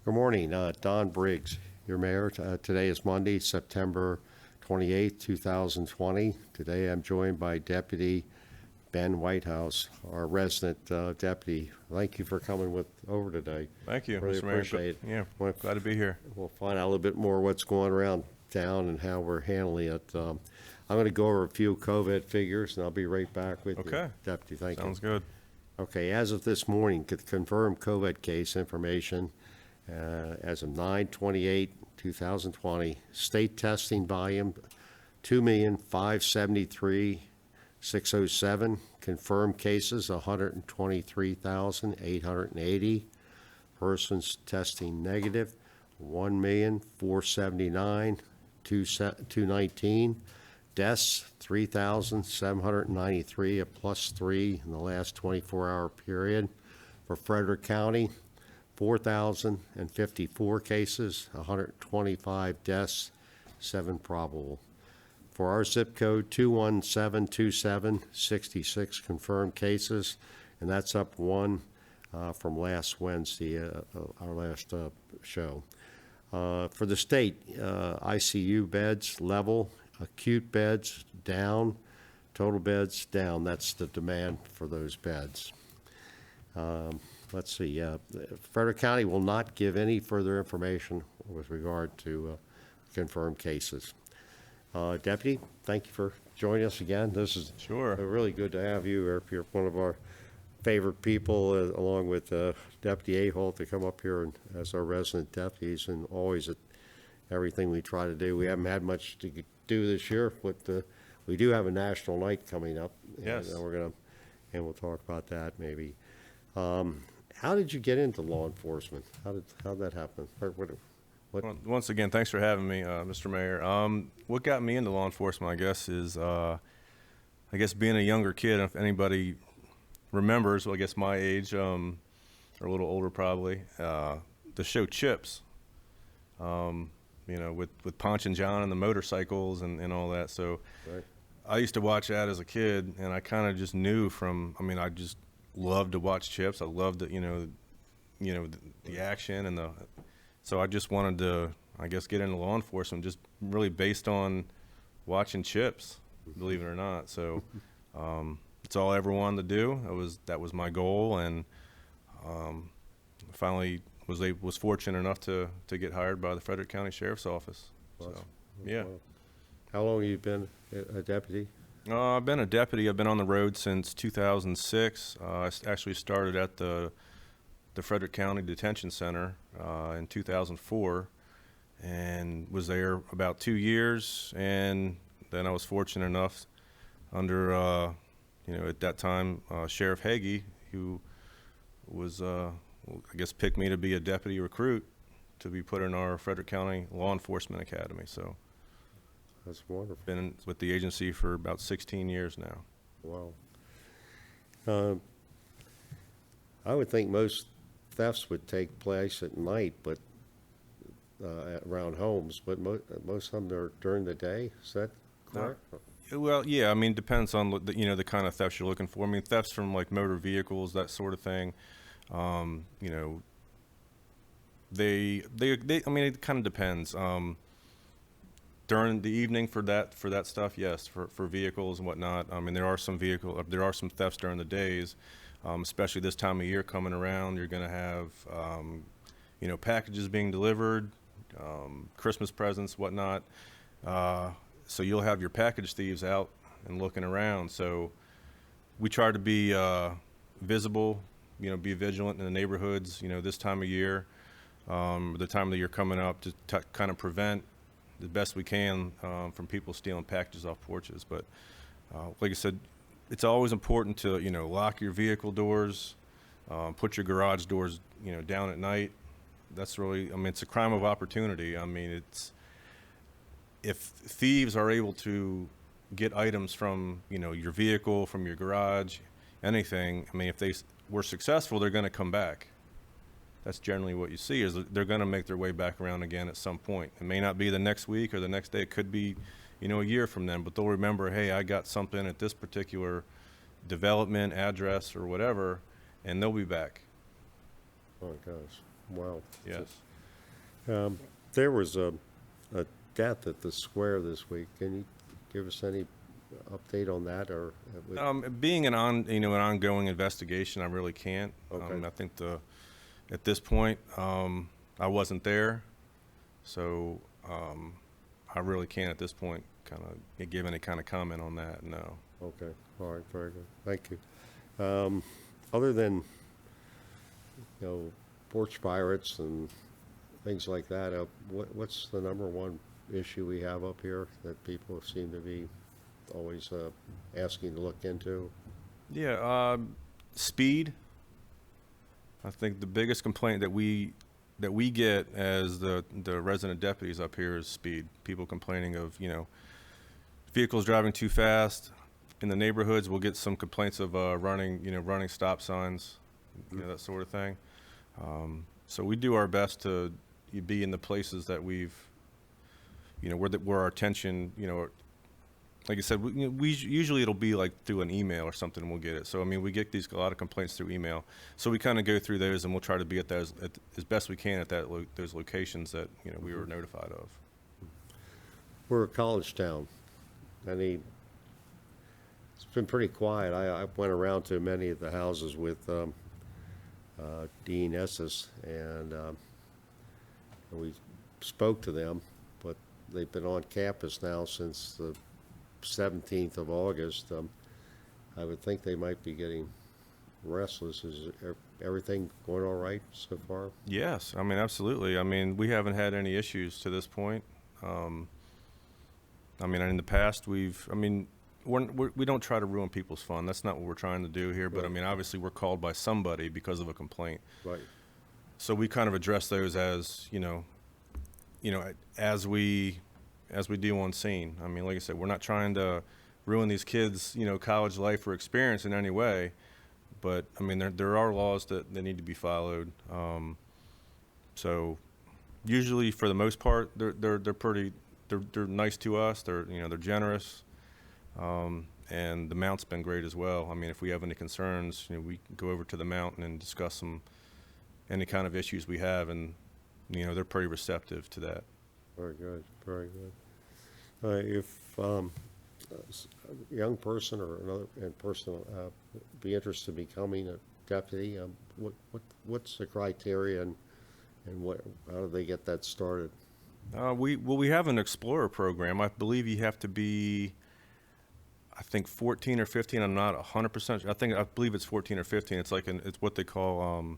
Good morning, Don Briggs, your mayor. Today is Monday, September 28th, 2020. Today I'm joined by Deputy Ben Whitehouse, our resident deputy. Thank you for coming over today. Thank you, Really Mr. Mayor. appreciate it. Yeah, glad to be here. We'll find out a little bit more what's going around town and how we're handling it. I'm going to go over a few COVID figures, and I'll be right back with you, Deputy. Thank you. Sounds good. Okay, as of this morning, confirmed COVID case information as of 9/28/2020. State testing volume 2,573,607. Confirmed cases 123,880. Persons testing negative 1,479,219. Deaths 3,793, a +3 in the last 24-hour period. For Frederick County, 4,054 cases, 125 deaths, 7 probable. For our zip code, 21727, 66 confirmed cases, and that's up 1 from last Wednesday, our last show. For the state, ICU beds level, acute beds down, total beds down. That's the demand for those beds. Let's see. Frederick County will not give any further information with regard to confirmed cases. Deputy, thank you for joining us again. This is really good to have you. You're one of our favorite people, along with Deputy Aholt, to come up here as our resident deputies, and always at everything we try to do. We haven't had much to do this year, but we do have a national night coming up. Yes. And we'll talk about that maybe. How did you get into law enforcement? How'd that happen? Well, once again, thanks for having me, Mr. Mayor. What got me into law enforcement, I guess, is being a younger kid. If anybody remembers, well, I guess my age, or a little older probably, the show Chips. With Ponch and John and the motorcycles and all that. So right. I used to watch that as a kid, and I kind of just knew I just loved to watch Chips. I loved the action so I just wanted to, get into law enforcement just really based on watching Chips, believe it or not. So it's all I ever wanted to do. That was my goal, and finally was fortunate enough to get hired by the Frederick County Sheriff's Office. So, yeah. How long have you been a deputy? I've been a deputy. I've been on the road since 2006. I actually started at the Frederick County Detention Center in 2004 and was there about 2 years. And then I was fortunate enough under, at that time, Sheriff Hagee, who was, picked me to be a deputy recruit to be put in our Frederick County Law Enforcement Academy. So that's wonderful. Been with the agency for about 16 years now. Wow. I would think most thefts would take place at night, but around homes, but most of them are during the day. Is that correct? Well, yeah. Depends on the kind of thefts you're looking for. Thefts from like motor vehicles, that sort of thing. It kind of depends. During the evening for that stuff, yes, for vehicles and whatnot. There are some thefts during the days, especially this time of year coming around. You're going to have, packages being delivered, Christmas presents, whatnot. So you'll have your package thieves out and looking around. So we try to be visible, be vigilant in the neighborhoods, this time of year, the time of the year coming up to kind of prevent the best we can from people stealing packages off porches. But like I said, it's always important to lock your vehicle doors, put your garage doors down at night. That's really, it's a crime of opportunity. It's, if thieves are able to get items from your vehicle, from your garage, anything, if they were successful, they're going to come back. That's generally what you see, is they're going to make their way back around again at some point. It may not be the next week or the next day. It could be, a year from then, but they'll remember, hey, I got something at this particular development, address, or whatever, and they'll be back. Oh, gosh. Wow. Yes. There was a death at the square this week. Can you give us any update on that, or? Being an ongoing investigation, I really can't. Okay. I think at this point, I wasn't there, so I really can't at this point kind of give any kind of comment on that. No. Okay, all right, very good, thank you. Other than, porch pirates and things like that, what's the number one issue we have up here that people seem to be always asking to look into? Yeah, speed. I think the biggest complaint that we get as the resident deputies up here is speed. People complaining of vehicles driving too fast. In the neighborhoods, we'll get some complaints of running stop signs, that sort of thing. So we do our best to be in the places that we've, where our attention, like I said, we usually it'll be like through an email or something, and we'll get it. So I mean, we get a lot of complaints through email. So we kind of go through those, and we'll try to be at those as best we can at those locations that we were notified of. We're a college town. It's been pretty quiet. I went around to many of the houses with Dean Esses, and we spoke to them, but they've been on campus now since the 17th of August. I would think they might be getting restless. Is everything going all right so far? Yes, I mean, absolutely. I mean, we haven't had any issues to this point. I mean, in the past, we don't try to ruin people's fun. That's not what we're trying to do here. But Right. I mean, obviously, we're called by somebody because of a complaint. Right. So we kind of address those as as we do on scene. I mean, like I said, we're not trying to ruin these kids, college life or experience in any way. But I mean, there are laws that need to be followed. So usually, for the most part, they're nice to us. They're generous. And the mount's been great as well. I mean, if we have any concerns, we go over to the mountain and discuss any kind of issues we have, and they're pretty receptive to that. Very good. Very good. If a young person or another person be interested in becoming a deputy, what's the criteria, and how do they get that started? We have an Explorer program. I believe you have to be, I think 14 or 15. I'm not 100% sure. I believe it's 14 or 15. It's it's what they call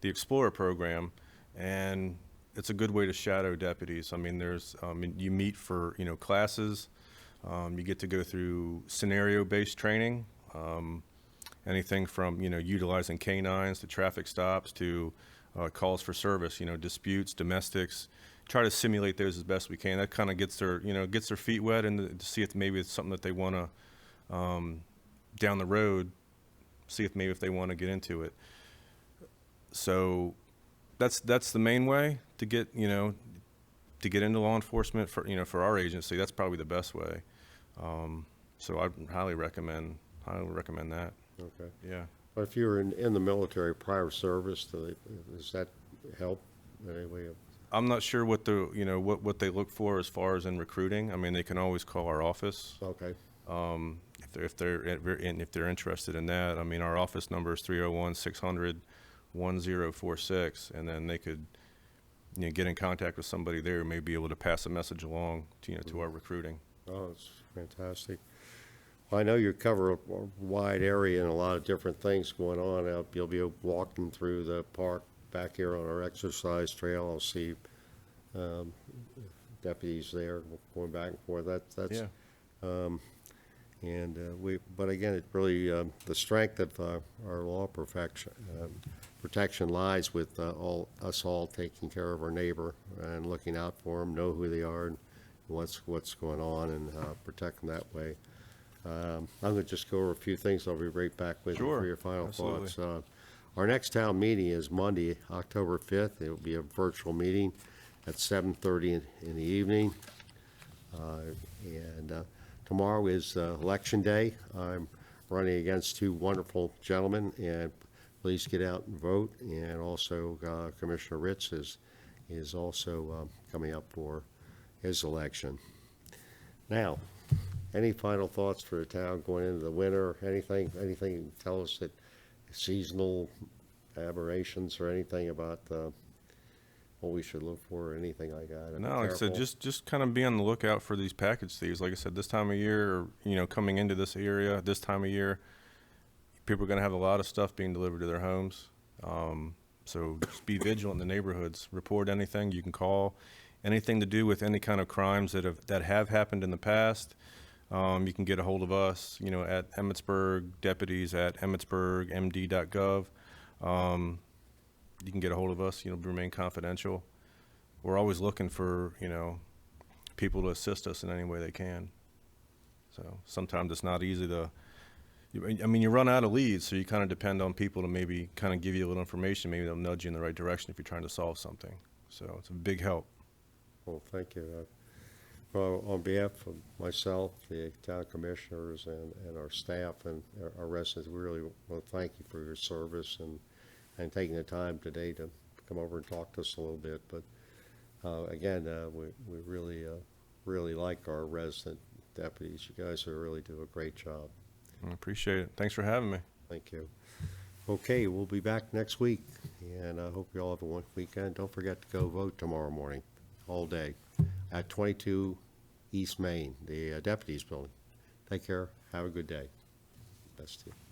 the Explorer program, and it's a good way to shadow deputies. I mean, you meet for classes. You get to go through scenario-based training, anything from utilizing canines to traffic stops to calls for service. Disputes, domestics. Try to simulate those as best we can. That kind of gets their feet wet, and to see if maybe it's something that they want to down the road, see if maybe they want to get into it. So that's the main way to get into law enforcement for our agency. That's probably the best way. So I highly recommend that. Okay. Yeah. But if you're in the military prior service, does that help in any way? I'm not sure what what they look for as far as in recruiting. I mean, they can always call our office. Okay. If they're interested in that. I mean, our office number is 301-600-1046, and then they could get in contact with somebody there who may be able to pass a message along to our recruiting. Oh, it's fantastic. Well, I know you cover a wide area and a lot of different things going on. You'll be walking through the park back here on our exercise trail. I'll see deputies there going back and forth. That's Yeah. But again, it really the strength of our law protection lies with us all taking care of our neighbor and looking out for them, know who they are, and what's going on, and protect them that way. I'm going to just go over a few things. I'll be right back with you for your final Absolutely. thoughts. Our next town meeting is Monday, October 5th. It will be a virtual meeting at 7:30 in the evening. Tomorrow is Election Day. I'm running against two wonderful gentlemen, and please get out and vote. And also Commissioner Ritz is is also coming up for his election. Now, any final thoughts for the town going into the winter? Anything tell us that seasonal aberrations or anything about what we should look for or anything like that? No, like I said, just kind of be on the lookout for these package thieves. Like I said, this time of year, coming into this area, this time of year, people are going to have a lot of stuff being delivered to their homes. So just be vigilant in the neighborhoods. Report anything you can call, anything to do with any kind of crimes that have happened in the past. You can get a hold of us, at Emmitsburg, deputies at emmitsburgmd.gov. You can get a hold of us, remain confidential. We're always looking for, people to assist us in any way they can. So sometimes it's not easy to, you run out of leads, so you kind of depend on people to maybe kind of give you a little information. Maybe they'll nudge you in the right direction if you're trying to solve something. So it's a big help. Well, thank you. Well, on behalf of myself, the town commissioners, and our staff and our residents, we really want to thank you for your service and taking the time today to come over and talk to us a little bit. But again, we really like our resident deputies. You guys really do a great job. I appreciate it. Thanks for having me. Thank you. Okay, we'll be back next week, and I hope you all have a wonderful weekend. Don't forget to go vote tomorrow morning, all day, at 22 East Main, the Deputies Building. Take care. Have a good day. Best to you.